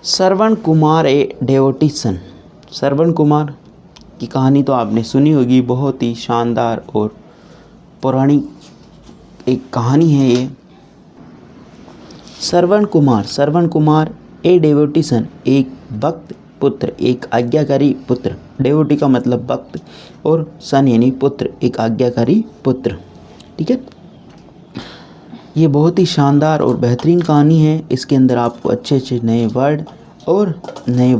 श्रवण कुमार ए devotee सन। श्रवण कुमार की कहानी तो आपने सुनी होगी, बहुत ही शानदार और पौराणिक एक कहानी है ये। श्रवण कुमार ए डेवोटी सन, एक भक्त पुत्र, एक आज्ञाकारी पुत्र। डेवोटी का मतलब भक्त और सन यानी पुत्र, एक आज्ञाकारी पुत्र। ठीक है, ये बहुत ही शानदार और बेहतरीन कहानी है। इसके अंदर आपको अच्छे अच्छे नए वर्ड और नए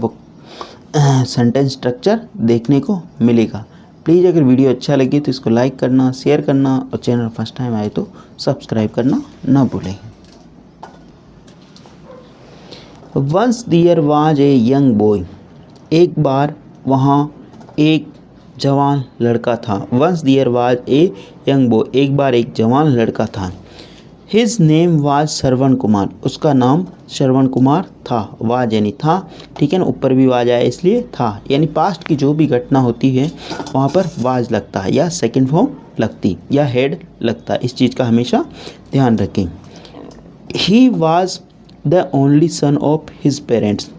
सेंटेंस स्ट्रक्चर देखने को मिलेगा। प्लीज़ अगर वीडियो अच्छा लगे तो इसको लाइक करना, शेयर करना और चैनल फर्स्ट टाइम आए तो सब्सक्राइब करना ना भूलें। Once there was a young boy, एक बार वहाँ एक जवान लड़का था। Once there was a young boy, एक बार एक जवान लड़का था। His name was Shravan Kumar, उसका नाम श्रवण कुमार था। वाज यानी था, ठीक है ना, ऊपर भी वाज आया इसलिए था, यानी पास्ट की जो भी घटना होती है वहाँ पर वाज लगता है या सेकंड फॉर्म लगती या हेड लगता है। इस चीज़ का हमेशा ध्यान रखें। He was the only son of his parents,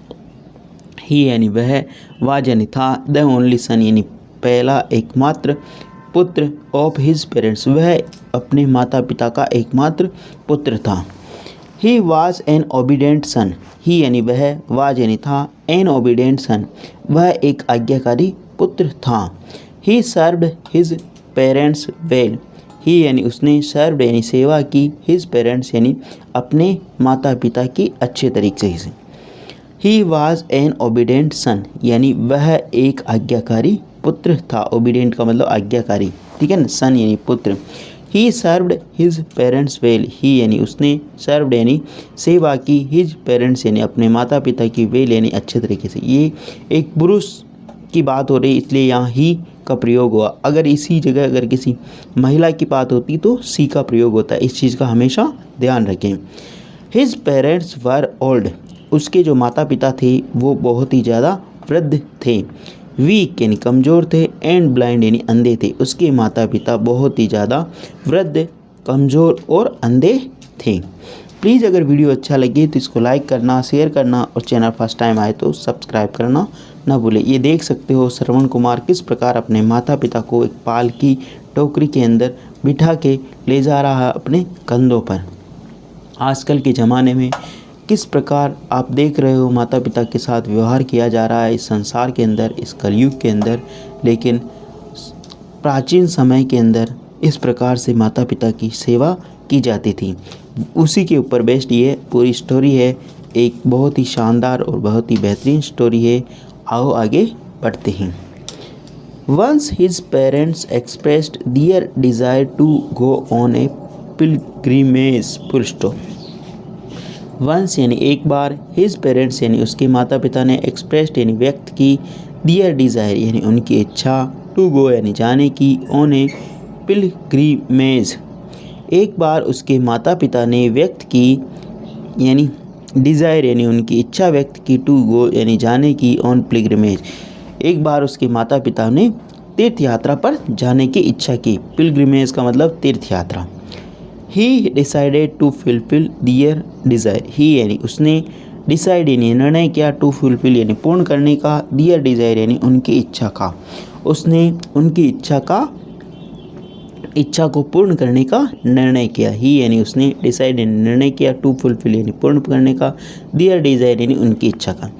he यानी वह, वाज यानी था, द ओनली सन यानी पहला एकमात्र पुत्र, ऑफ हिज पेरेंट्स वह अपने माता पिता का एकमात्र पुत्र था। ही वॉज एन ओबीडेंट सन, ही यानी वह, वाज यानी था, एन ओबीडेंट सन वह एक आज्ञाकारी पुत्र था। He served his parents well, he यानी उसने, सर्व्ड यानी सेवा की, हिज पेरेंट्स यानी अपने माता पिता की अच्छे तरीके से। ही वॉज एन ओबीडेंट सन यानी वह एक आज्ञाकारी पुत्र था। ओबीडेंट का मतलब आज्ञाकारी, ठीक है ना, सन यानी पुत्र। He served his parents well, he यानी उसने, सर्व्ड यानी सेवा की, हिज पेरेंट्स यानी अपने माता पिता की, वेल यानी अच्छे तरीके से। ये एक पुरुष की बात हो रही इसलिए यहाँ ही का प्रयोग हुआ। अगर इसी जगह अगर किसी महिला की बात होती तो सी का प्रयोग होता है। इस चीज़ का हमेशा ध्यान रखें। हिज पेरेंट्स वर ओल्ड, उसके जो माता पिता थे वो बहुत ही ज़्यादा वृद्ध थे। वीक यानी कमज़ोर थे, एंड ब्लाइंड यानी अंधे थे। उसके माता पिता बहुत ही ज़्यादा वृद्ध, कमज़ोर और अंधे थे। प्लीज़ अगर वीडियो अच्छा लगे तो इसको लाइक करना, शेयर करना और चैनल फर्स्ट टाइम आए तो सब्सक्राइब करना ना भूलें। ये देख सकते हो श्रवण कुमार किस प्रकार अपने माता पिता को एक पाल की टोकरी के अंदर बिठा के ले जा रहा है अपने कंधों पर। आजकल के ज़माने में किस प्रकार आप देख रहे हो माता पिता के साथ व्यवहार किया जा रहा है इस संसार के अंदर, इस कलयुग के अंदर, लेकिन प्राचीन समय के अंदर इस प्रकार से माता पिता की सेवा की जाती थी। उसी के ऊपर बेस्ड ये पूरी स्टोरी है। एक बहुत ही शानदार और बहुत ही बेहतरीन स्टोरी है। आओ आगे बढ़ते हैं। Once his parents expressed their desire to go on a pilgrimage, full stop. Once यानी एक बार, हिज पेरेंट्स यानी उसके माता पिता ने, एक्सप्रेस्ड यानी व्यक्त की, दियर डिज़ायर यानी उनकी इच्छा, टू गो यानी जाने की, ऑन ए पिलग्रिमेज एक बार उसके माता पिता ने व्यक्त की, यानी डिज़ायर यानी उनकी इच्छा व्यक्त की, टू गो यानी जाने की, ऑन पिलग्रिमेज एक बार उसके माता पिता ने तीर्थ यात्रा पर जाने की इच्छा की। पिलग्रिमेज का मतलब तीर्थ यात्रा। He decided to fulfil their desire, he यानी उसने, डिसाइड यानी निर्णय किया, टू फुलफिल यानी पूर्ण करने का, दियर डिज़ायर यानी उनकी इच्छा का, उसने उनकी इच्छा को पूर्ण करने का निर्णय किया। ही यानी उसने, डिसाइड यानी निर्णय किया, टू फुलफिल यानी पूर्ण करने का, दियर डिज़ायर यानी उनकी इच्छा का।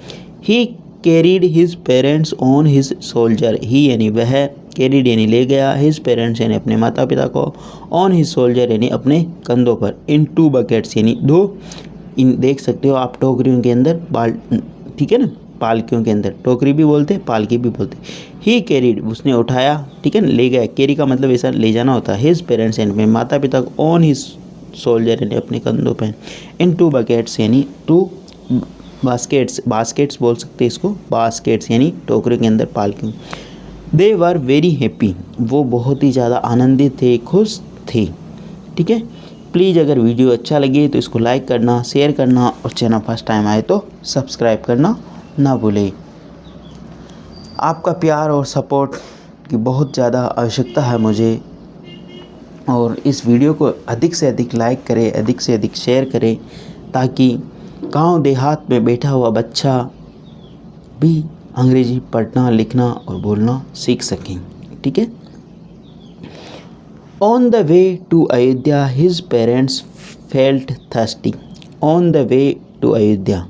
He carried his parents on his shoulder, he यानी वह, कैरीड यानी ले गया, हिज पेरेंट्स यानी अपने माता पिता को, ऑन हिज सोल्जर यानी अपने कंधों पर, इन टू बकेट्स यानी दो, इन देख सकते हो आप टोकरियों के अंदर बाल, ठीक है ना, पालकियों के अंदर, टोकरी भी बोलते हैं, पालकी भी बोलते हैं। ही कैरीड उसने उठाया, ठीक है ना, ले गया, कैरी का मतलब ऐसा ले जाना होता है। हिज पेरेंट्स यानी अपने माता पिता को, ऑन हिज सोल्जर यानी अपने कंधों पर, इन टू बकेट्स यानी टू बास्केट्स बोल सकते हैं इसको, बास्केट्स यानी टोकरियों के अंदर पालकियों। दे वर वेरी हैप्पी, वो बहुत ही ज़्यादा आनंदित थे, खुश थे। ठीक है, प्लीज़ अगर वीडियो अच्छा लगे तो इसको लाइक करना, शेयर करना और चैनल फर्स्ट टाइम आए तो सब्सक्राइब करना ना भूलें। आपका प्यार और सपोर्ट की बहुत ज़्यादा आवश्यकता है मुझे, और इस वीडियो को अधिक से अधिक लाइक करें, अधिक से अधिक शेयर करें, ताकि गांव देहात में बैठा हुआ बच्चा भी अंग्रेजी पढ़ना लिखना और बोलना सीख सकें। ठीक है। On the way to Ayodhya his parents felt thirsty. On the way to Ayodhya,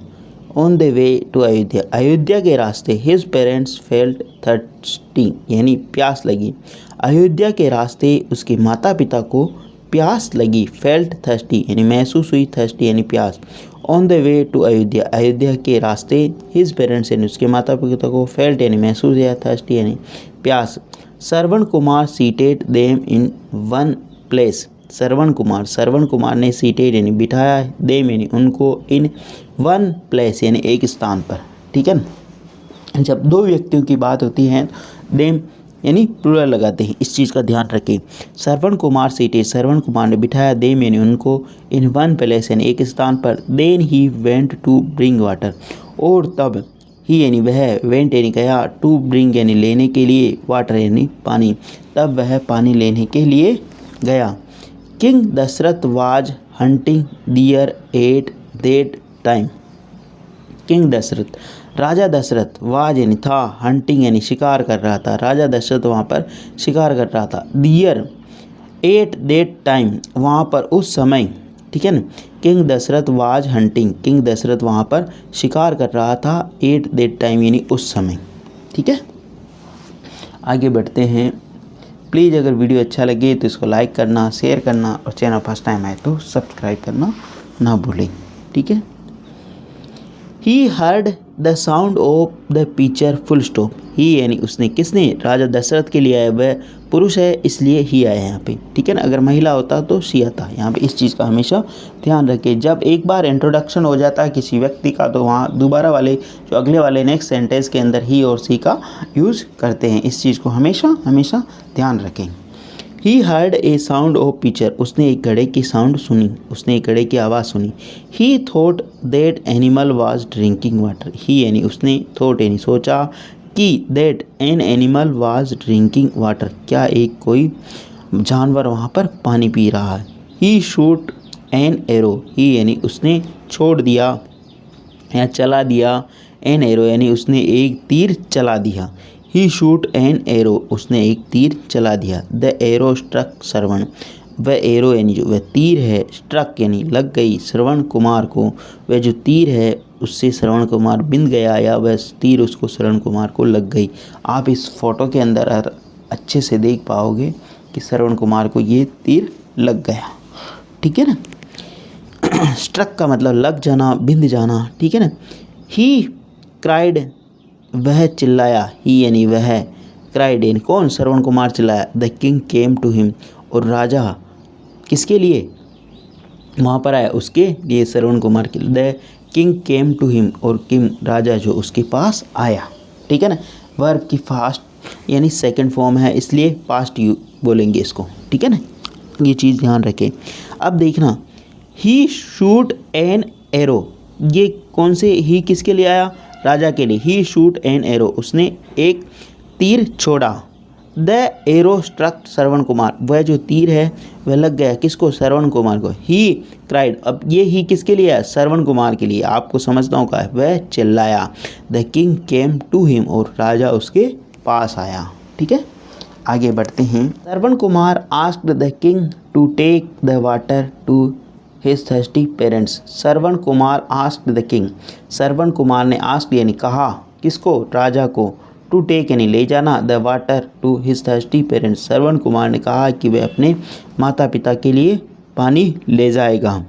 on the way to Ayodhya, Ayodhya के रास्ते हिज पेरेंट्स फेल्ट थर्स्टी यानी प्यास लगी। अयोध्या के रास्ते उसके माता पिता को प्यास लगी। फेल्ट थर्स्टी यानी महसूस हुई, थर्स्टी यानी प्यास। On the way to Ayodhya, Ayodhya के रास्ते हिज पेरेंट्स यानी उसके माता पिता को फेल्ट यानी महसूस या थर्स्टी यानी प्यास। Shravan Kumar seated them in one place. Shravan Kumar ने सीटेड यानी बिठाया, देम यानी उनको, इन वन प्लेस यानी एक स्थान पर। ठीक है। जब दो व्यक्तियों की बात होती है देम यानी प्लूरल लगाते हैं, इस चीज़ का ध्यान रखें। श्रवण कुमार सीटेड, श्रवण कुमार ने बिठाया, देम यानी उनको, इन वन प्लेस यानी एक स्थान पर। Then he went to bring water, और तब ही यानी वह, वेंट यानी गया, टू ब्रिंग यानी लेने के लिए, वाटर यानी पानी, तब वह पानी लेने के लिए गया। King Dashrath was hunting deer at that time. King Dashrath, राजा दशरथ, वाज यानी था, हंटिंग यानी शिकार कर रहा था, राजा दशरथ वहाँ पर शिकार कर रहा था। डियर एट दैट टाइम, वहाँ पर उस समय। ठीक है ना। King Dashrath was hunting, king Dashrath वहाँ पर शिकार कर रहा था, एट दैट टाइम यानी उस समय। ठीक है। आगे बढ़ते हैं। प्लीज़ अगर वीडियो अच्छा लगे तो इसको लाइक करना, शेयर करना, और चैनल फर्स्ट टाइम आए तो सब्सक्राइब करना ना भूलें। ठीक है। He heard the sound of the pitcher full stop. He यानी उसने, किसने, राजा दशरथ के लिए आया, वह पुरुष है इसलिए ही आया यहाँ पे। ठीक है ना। अगर महिला होता तो शी आता। यहाँ पे इस चीज़ का हमेशा ध्यान रखें। जब एक बार इंट्रोडक्शन हो जाता है किसी व्यक्ति का तो वहाँ दोबारा वाले जो अगले वाले नेक्स्ट सेंटेंस के अंदर ही और सी का यूज़ करते हैं। इस चीज़ को हमेशा हमेशा ध्यान रखें। He heard a sound of picture, उसने एक घड़े की साउंड सुनी, उसने एक घड़े की आवाज़ सुनी। He thought that animal was drinking water. He यानी उसने, थॉट यानी सोचा, कि that an animal was drinking water, क्या एक कोई जानवर वहाँ पर पानी पी रहा है। ही शूट एन एरो, ही यानी उसने छोड़ दिया या चला दिया, एन एरो यानी उसने एक तीर चला दिया। ही शूट एन एरो, उसने एक तीर चला दिया। द एरो स्ट्रक श्रवण, वह एरो यानी जो वह तीर है, स्ट्रक यानी लग गई, श्रवण कुमार को, वह जो तीर है उससे श्रवण कुमार बिंद गया या वह तीर उसको श्रवण कुमार को लग गई। आप इस फोटो के अंदर अच्छे से देख पाओगे कि श्रवण कुमार को ये तीर लग गया। ठीक है ना। स्ट्रक का मतलब लग जाना, बिंद जाना। ठीक है ना। ही क्राइड, वह चिल्लाया, ही यानी वह, क्राइड यानी कौन, श्रवण कुमार चिल्लाया। The king came to him, और राजा किसके लिए वहाँ पर आया, उसके लिए, श्रवण कुमार के लिए। The king came to him, और किंग राजा जो उसके पास आया। ठीक है ना। वर्ब की फास्ट यानी सेकंड फॉर्म है इसलिए पास्ट यू बोलेंगे इसको। ठीक है ना। ये चीज़ ध्यान रखें। अब देखना, ही शूट एन एरो, ये कौन से, ही किसके लिए आया, राजा के लिए। ही शूट एन एरो, उसने एक तीर छोड़ा। The arrow struck Shravan Kumar, वह जो तीर है वह लग गया किसको, श्रवण कुमार को। ही क्राइड, अब ये ही किसके लिए है, श्रवण कुमार के लिए। आपको समझना होगा, वह चिल्लाया। The king came to him, और राजा उसके पास आया। ठीक है। आगे बढ़ते हैं। Shravan Kumar asked the king to take the water to his thirsty parents. Shravan Kumar asked the king, Shravan Kumar ने आस्क्ड यानी कहा, किसको, राजा को, टू टेक यानी ले जाना, the water to his thirsty parents, Shravan Kumar ने कहा कि वह अपने माता पिता के लिए पानी ले जाएगा।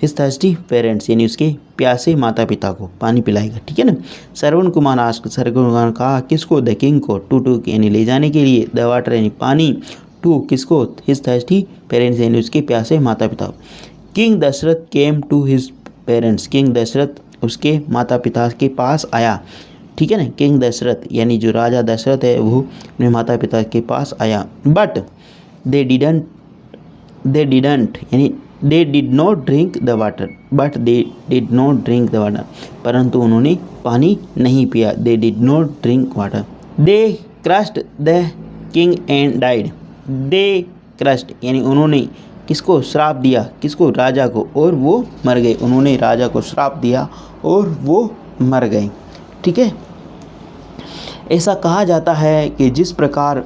हिज थर्स्टी पेरेंट्स यानी उसके प्यासे माता पिता को पानी पिलाएगा। ठीक है ना। श्रवण कुमार आस्क्ड, श्रवण कुमार ने कहा किसको, द किंग को, टू यानी ले जाने के लिए, द वाटर यानी पानी, टू किसको, हिज थर्स्टी पेरेंट्स यानी उसके प्यासे माता पिता। King Dashrath came to his parents, king Dashrath उसके माता पिता के पास आया। ठीक है ना। किंग दशरथ यानी जो राजा दशरथ है वो अपने माता पिता के पास आया। बट दे डिडंट यानी they did not drink the water, but they did not drink the water, परंतु उन्होंने पानी नहीं पिया। They did not drink water. They crossed the king and died, they crossed यानी उन्होंने किसको श्राप दिया, किसको, राजा को, और वो मर गए। उन्होंने राजा को श्राप दिया और वो मर गए। ठीक है। ऐसा कहा जाता है कि जिस प्रकार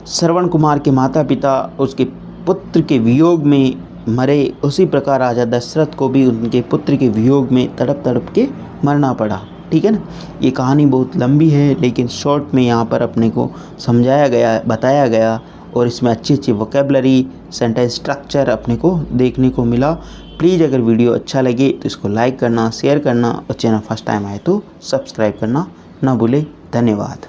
श्रवण कुमार के माता पिता उसके पुत्र के वियोग में मरे, उसी प्रकार राजा दशरथ को भी उनके पुत्र के वियोग में तड़प तड़प के मरना पड़ा। ठीक है ना। ये कहानी बहुत लंबी है, लेकिन शॉर्ट में यहाँ पर अपने को समझाया गया, बताया गया, और इसमें अच्छी अच्छी वोकेबलरी, सेंटेंस स्ट्रक्चर अपने को देखने को मिला। प्लीज़ अगर वीडियो अच्छा लगे तो इसको लाइक करना, शेयर करना, और चैनल फर्स्ट टाइम आए तो सब्सक्राइब करना ना भूले। धन्यवाद।